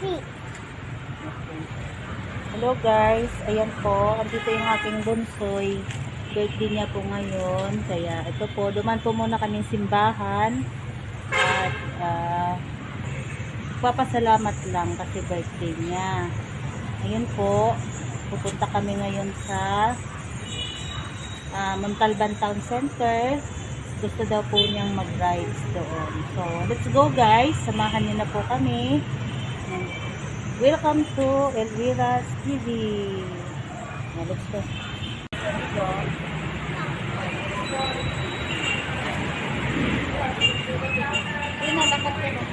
Hello guys, ayan po, andito yung aking bunsoy. Birthday niya po ngayon. Kaya ito po, duman po muna kaming simbahan. At papasalamat lang kasi birthday niya. Ayun po, pupunta kami ngayon sa Montalban Town Center. Gusto daw po niyang mag-rides doon. So, let's go guys. Samahan niyo na po kami. Welcome to Elvira's TV. Let's go. Lakat ko na.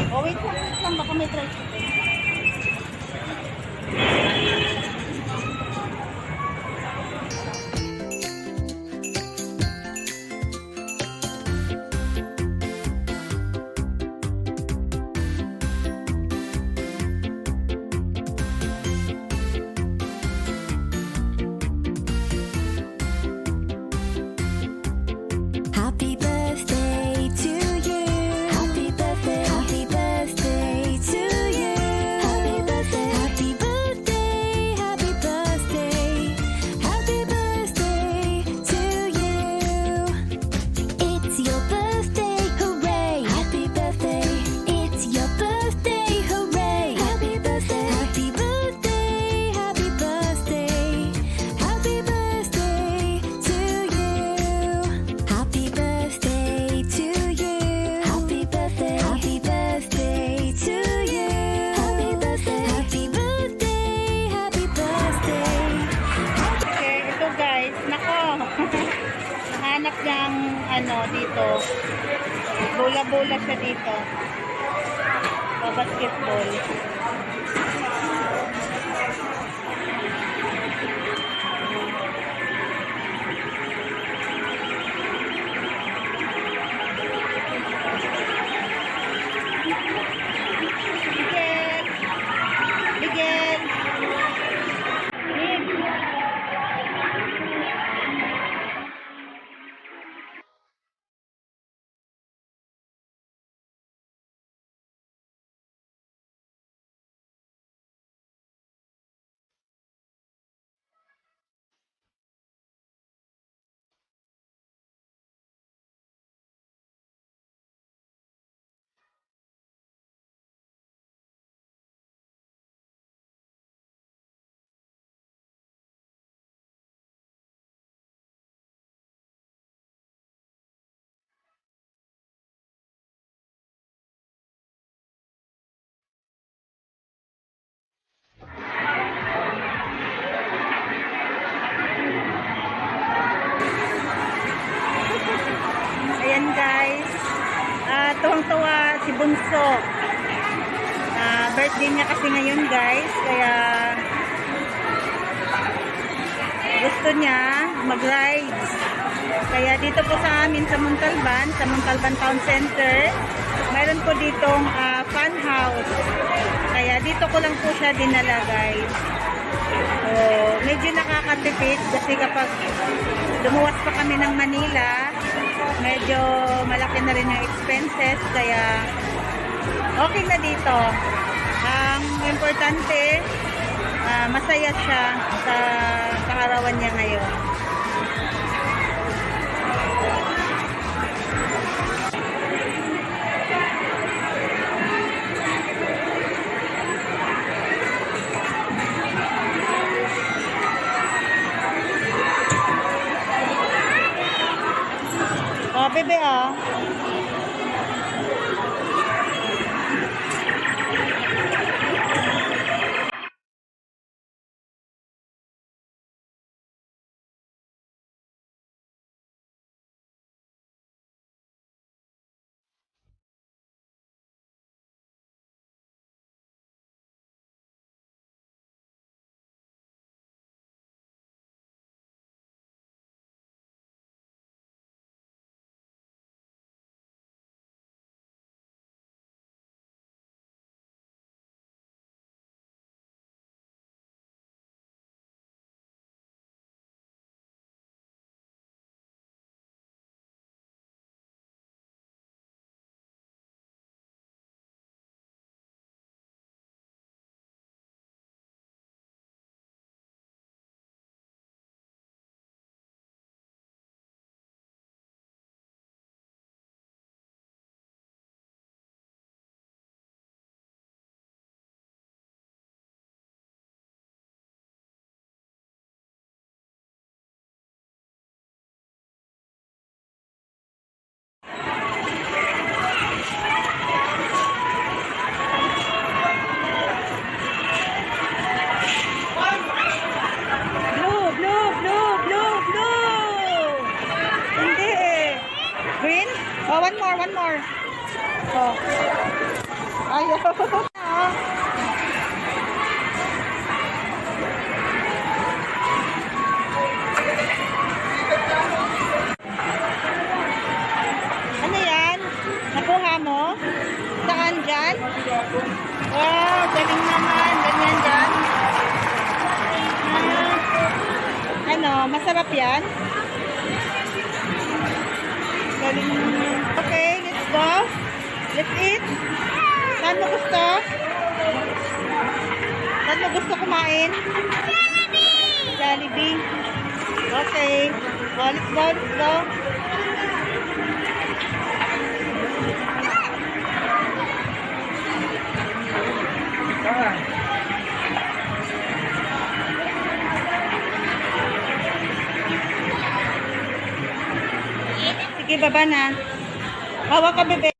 Oh, wait lang. Baka may tricycle. Happy birthday to you. Happy birthday. Happy birthday to you. Happy birthday. Happy birthday. Happy birthday. Happy birthday to you. It's your birthday, hooray. Happy birthday. It's your birthday, hooray. Happy birthday. Happy birthday. Happy birthday. Happy birthday to you. Happy birthday to you. Happy birthday. Happy birthday to you. Happy birthday. Happy birthday. Happy birthday. Okay, ito guys. Nako. Hanap niyang dito. Bola-bola siya dito. Basketball. Miguel! Miguel! Mig! Ayan guys, tuwang-tuwa si Bunso. Birthday niya kasi ngayon guys, kaya gusto niya mag-rides. Kaya dito po sa amin sa Montalban Town Center, mayroon po ditong fun house. Kaya dito ko lang po siya dinala guys. So, medyo nakakatipid kasi kapag lumuwas pa kami ng Manila, medyo malaki na rin yung expenses, kaya okay na dito. Ang importante, masaya siya sa kaarawan niya ngayon. Oh, bebe Oh. Ayaw. Ano yan? Nakuha mo? Saan dyan? Wow, galing naman. Ganyan dyan. Ano, masarap yan? Galing. Okay, let's go. Let's eat. Saan mo gusto? Saan mo gusto kumain? Jollibee! Jollibee. Okay. Oh, let's go, let's go. Sige, baba na. Hawak ka, bebe.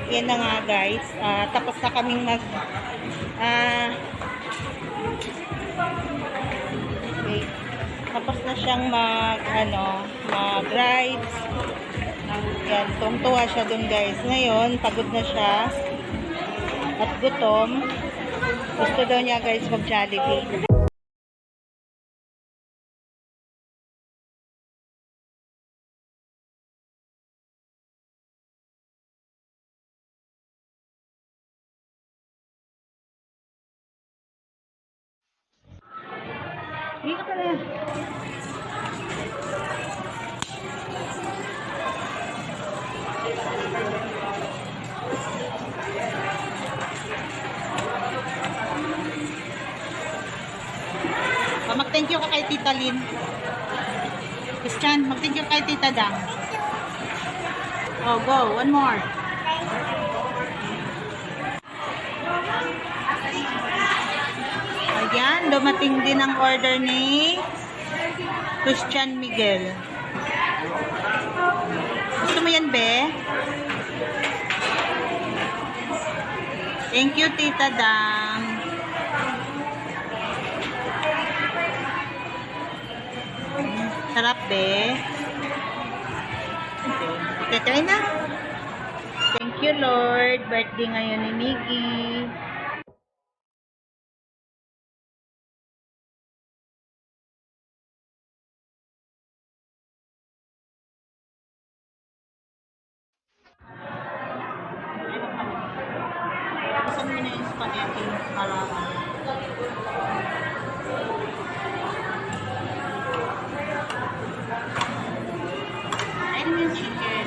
Yan na nga, guys. Tapos na kaming mag... okay. Tapos na siyang mag-rides. Yan, tuwang-tuwa siya dun, guys. Ngayon, pagod na siya. At gutom. Gusto daw niya, guys, mag-Jollibee. Dito ka na. Mag-thank you ka kay Tita Lynn. Christian, mag-thank you kay Tita Dang. Oh, go. One more. Ayan, dumating din ang order ni Christian Miguel. Gusto mo yan, be? Thank you, Tita Dang. Sarap, be. Okay, try na. Thank you, Lord. Birthday ngayon ni Miggy. Saan mo na yung spaghetti para ayun mo yung chicken.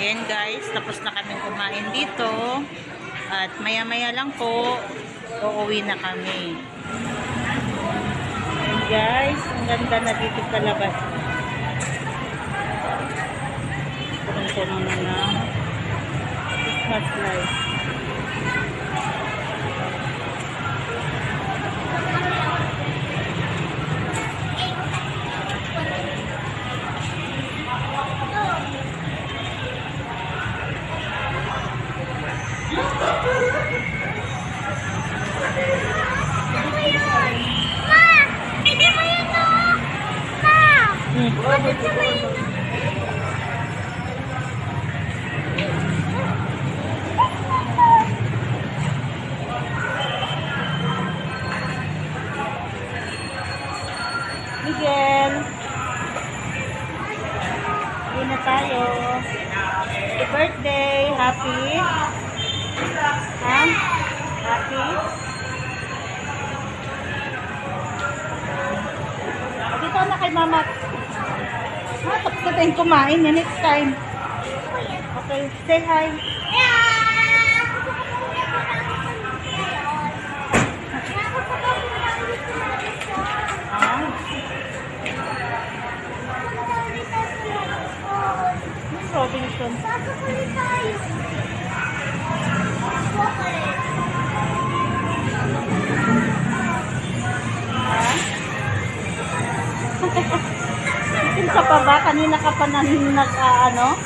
Ayan guys, tapos na kami kumain dito at maya-maya lang po uuwi na kami. Ayan guys, ang ganda na dito sa labas. Punong-puno na ng Christmas lights. Miguel, uwi na tayo. Happy birthday, happy? Ha? Happy? Dito na kay mama. Ha, tapos na tayong kumain. Next time. Okay, say hi. Robinson. kanina ka pa ano?